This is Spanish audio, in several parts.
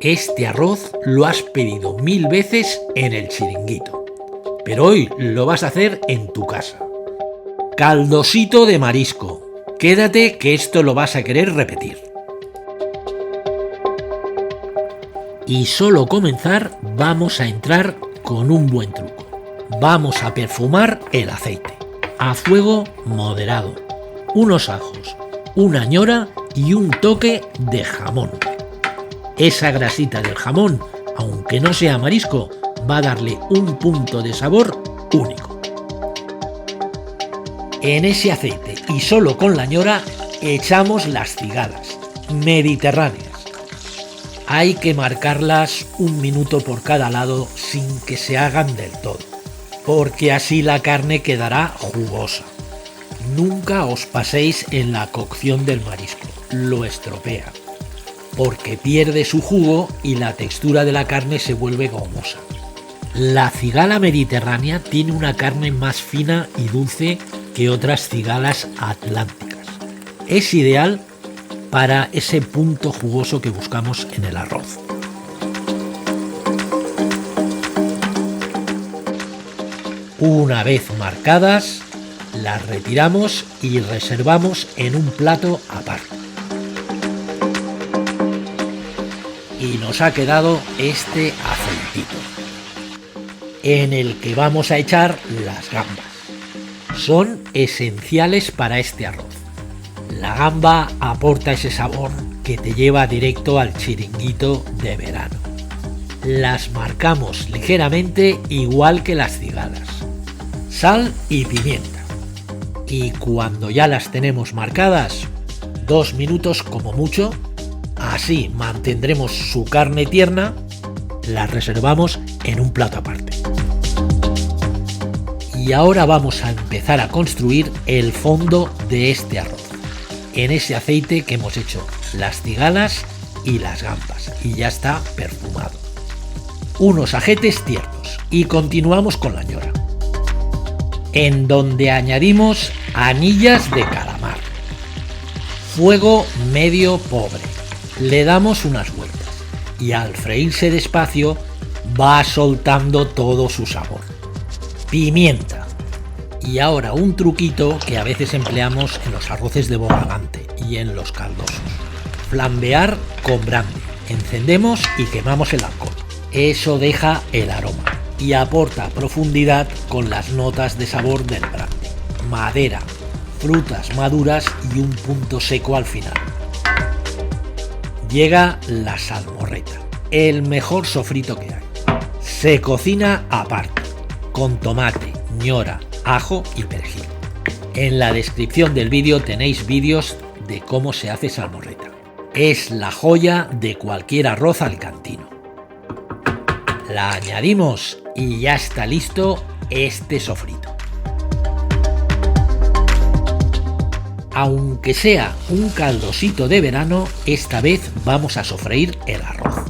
Este arroz lo has pedido 1000 veces en el Chiringuito, pero hoy lo vas a hacer en tu casa. Caldosito de marisco. Quédate que esto lo vas a querer repetir. Y solo comenzar vamos a entrar con un buen truco. Vamos a perfumar el aceite a fuego moderado, unos ajos, una ñora y un toque de jamón. Esa grasita del jamón, aunque no sea marisco, va a darle un punto de sabor único. En ese aceite y solo con la ñora echamos las cigalas mediterráneas. Hay que marcarlas 1 minuto por cada lado sin que se hagan del todo, porque así la carne quedará jugosa. Nunca os paséis en la cocción del marisco, lo estropea, porque pierde su jugo y la textura de la carne se vuelve gomosa. La cigala mediterránea tiene una carne más fina y dulce que otras cigalas atlánticas. Es ideal para ese punto jugoso que buscamos en el arroz. Una vez marcadas, las retiramos y reservamos en un plato aparte. Y nos ha quedado este aceitito, en el que vamos a echar las gambas. Son esenciales para este arroz. La gamba aporta ese sabor que te lleva directo al chiringuito de verano. Las marcamos ligeramente igual que las cigalas. Sal y pimienta. Y cuando ya las tenemos marcadas, 2 minutos como mucho, así mantendremos su carne tierna, las reservamos en un plato aparte. Y ahora vamos a empezar a construir el fondo de este arroz, en ese aceite que hemos hecho las cigalas y las gambas, y ya está perfumado. Unos ajetes tiernos y continuamos con la ñora, en donde añadimos anillas de calamar. Fuego medio pobre, le damos unas vueltas y al freírse despacio va soltando todo su sabor. Pimienta. Y ahora un truquito que a veces empleamos en los arroces de bogavante y en los caldosos. Flambear con brandy. Encendemos y quemamos el alcohol. Eso deja el aroma y aporta profundidad con las notas de sabor del brandy. Madera, frutas maduras y un punto seco al final. Llega la salmorreta, el mejor sofrito que hay. Se cocina aparte, con tomate, ñora, ajo y perejil. En la descripción del vídeo tenéis vídeos de cómo se hace salmorreta. Es la joya de cualquier arroz alicantino. La añadimos y ya está listo este sofrito. Aunque sea un caldosito de verano, esta vez vamos a sofreír el arroz.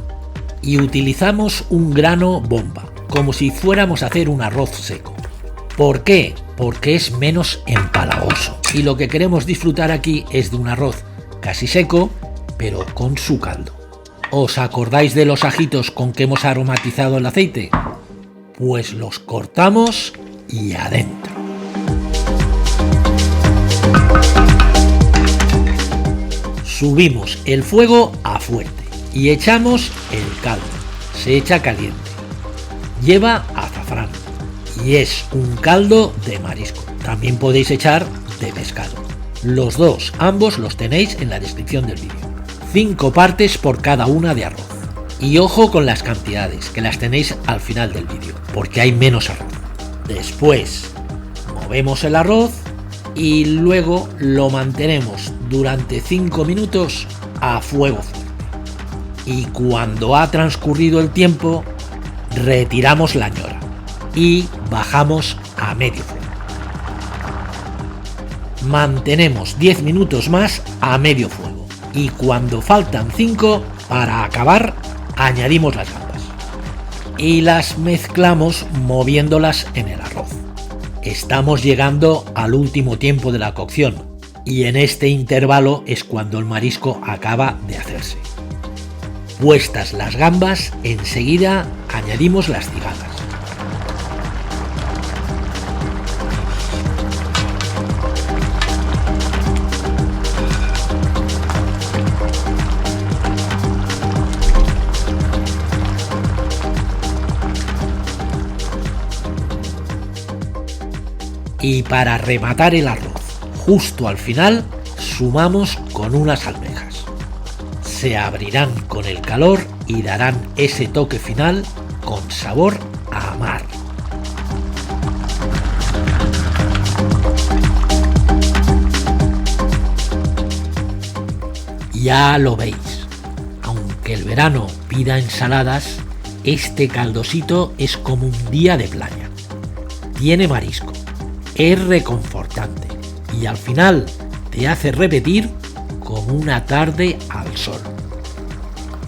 Y utilizamos un grano bomba, como si fuéramos a hacer un arroz seco. ¿Por qué? Porque es menos empalagoso. Y lo que queremos disfrutar aquí es de un arroz casi seco, pero con su caldo. ¿Os acordáis de los ajitos con que hemos aromatizado el aceite? Pues los cortamos y adentro. Subimos el fuego a fuerte y echamos el caldo. Se echa caliente. Lleva azafrán y es un caldo de marisco. También podéis echar de pescado. Los dos, ambos los tenéis en la descripción del vídeo. 5 partes por cada una de arroz. Y ojo con las cantidades, que las tenéis al final del vídeo, porque hay menos arroz. Después movemos el arroz y luego lo mantenemos durante 5 minutos a fuego fuerte. Y cuando ha transcurrido el tiempo, retiramos la ñora y bajamos a medio fuego. Mantenemos 10 minutos más a medio fuego y cuando faltan 5 para acabar, añadimos las gambas y las mezclamos moviéndolas en el arroz. Estamos llegando al último tiempo de la cocción y en este intervalo es cuando el marisco acaba de hacerse. Puestas las gambas, enseguida añadimos las cigalas. Y para rematar el arroz, justo al final, sumamos con unas almejas. Se abrirán con el calor y darán ese toque final con sabor a mar. Ya lo veis, aunque el verano pida ensaladas, este caldosito es como un día de playa. Tiene marisco, es reconfortante y al final te hace repetir como una tarde al sol.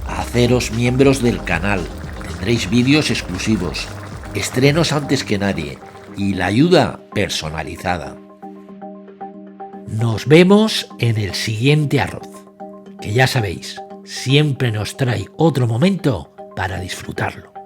Haceros miembros del canal, tendréis vídeos exclusivos, estrenos antes que nadie y la ayuda personalizada. Nos vemos en el siguiente arroz, que ya sabéis, siempre nos trae otro momento para disfrutarlo.